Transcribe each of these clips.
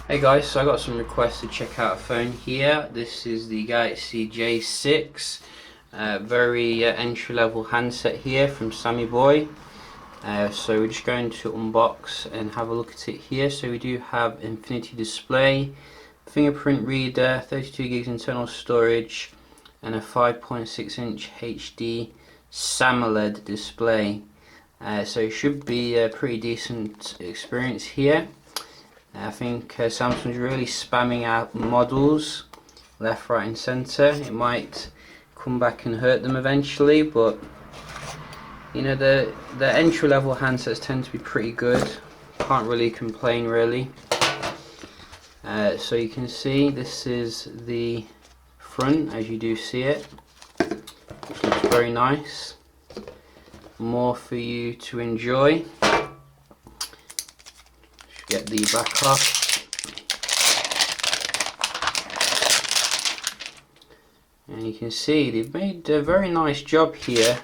Hey guys, so I got some requests to check out a phone here. This is the Galaxy J6, very entry-level handset here from Sammy Boy. So we're just going to unbox and have a look at it here. So we do have infinity display, fingerprint reader, 32 gigs internal storage, and a 5.6-inch HD AMOLED display. So it should be a pretty decent experience here. I think Samsung's really spamming out models left, right and centre. It might come back and hurt them eventually, but you know, the entry level handsets tend to be pretty good. Can't really complain really. So you can see this is the front, as you do see it, which looks very nice. More for you to enjoy. Get the back off, and you can see they've made a very nice job here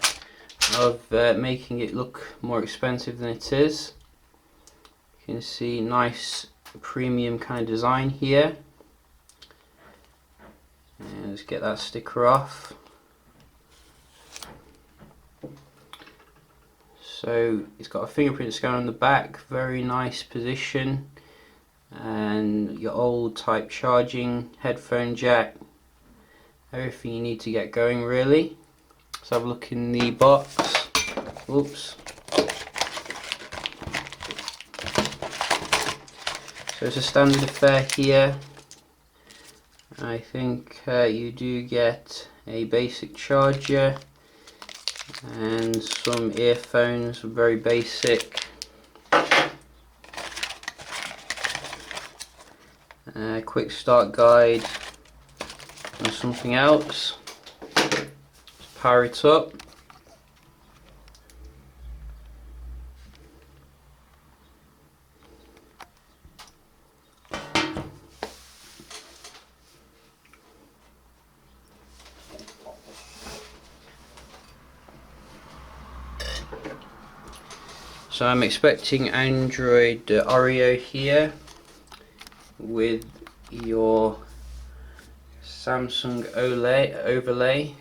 of making it look more expensive than it is. You can see nice premium kind of design here, and let's get that sticker off. So it's got a fingerprint scanner on the back, very nice position, and your old type charging, headphone jack, everything you need to get going really. Let's have a look in the box. Oops. So it's a standard affair here. I think you do get a basic charger and some earphones, very basic. Quick start guide and something else. Let's power it up. So I'm expecting Android Oreo here with your Samsung overlay.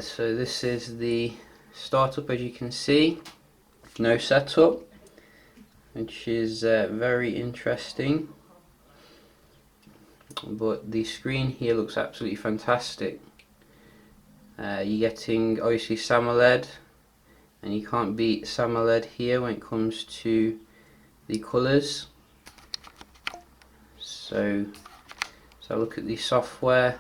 So this is the startup, as you can see, no setup, which is very interesting. But the screen here looks absolutely fantastic. You're getting obviously AMOLED, and you can't beat AMOLED here when it comes to the colours. So let's have a look at the software.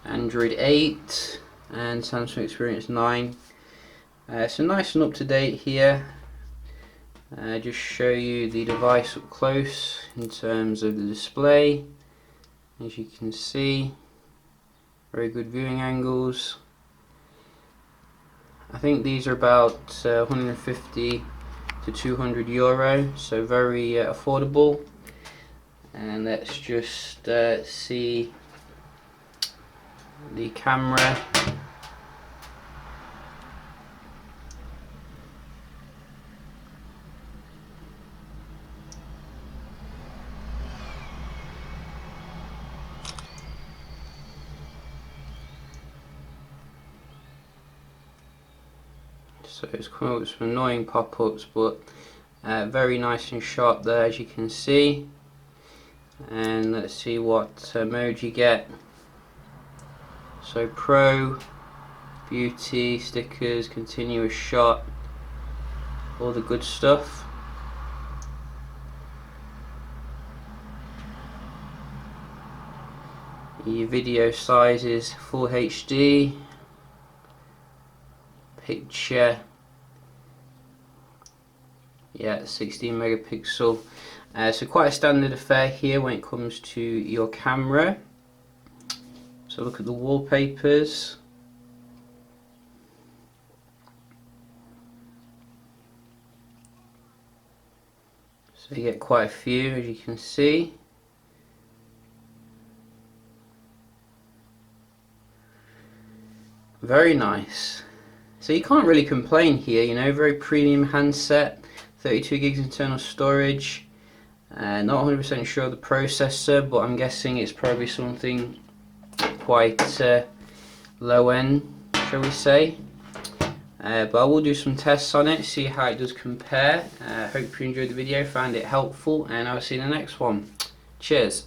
Android 8 and Samsung Experience 9. So nice and up to date here. Just show you the device up close in terms of the display. As you can see, very good viewing angles. I think these are about 150 to 200 euro, so very affordable. And let's just see the camera. So it's come up with some annoying pop-ups, but very nice and sharp there, as you can see. And let's see what mode you get. So Pro, Beauty, stickers, continuous shot, all the good stuff. Your video size is full HD. Picture, yeah, 16 megapixel. So quite a standard affair here when it comes to your camera. So look at the wallpapers. So you get quite a few, as you can see. very nice. So you can't really complain here, you know, very premium handset, 32 gigs internal storage. Not 100% sure of the processor, but I'm guessing it's probably something quite low end, shall we say. But I will do some tests on it, see how it does compare. Hope you enjoyed the video, found it helpful, and I'll see you in the next one. Cheers.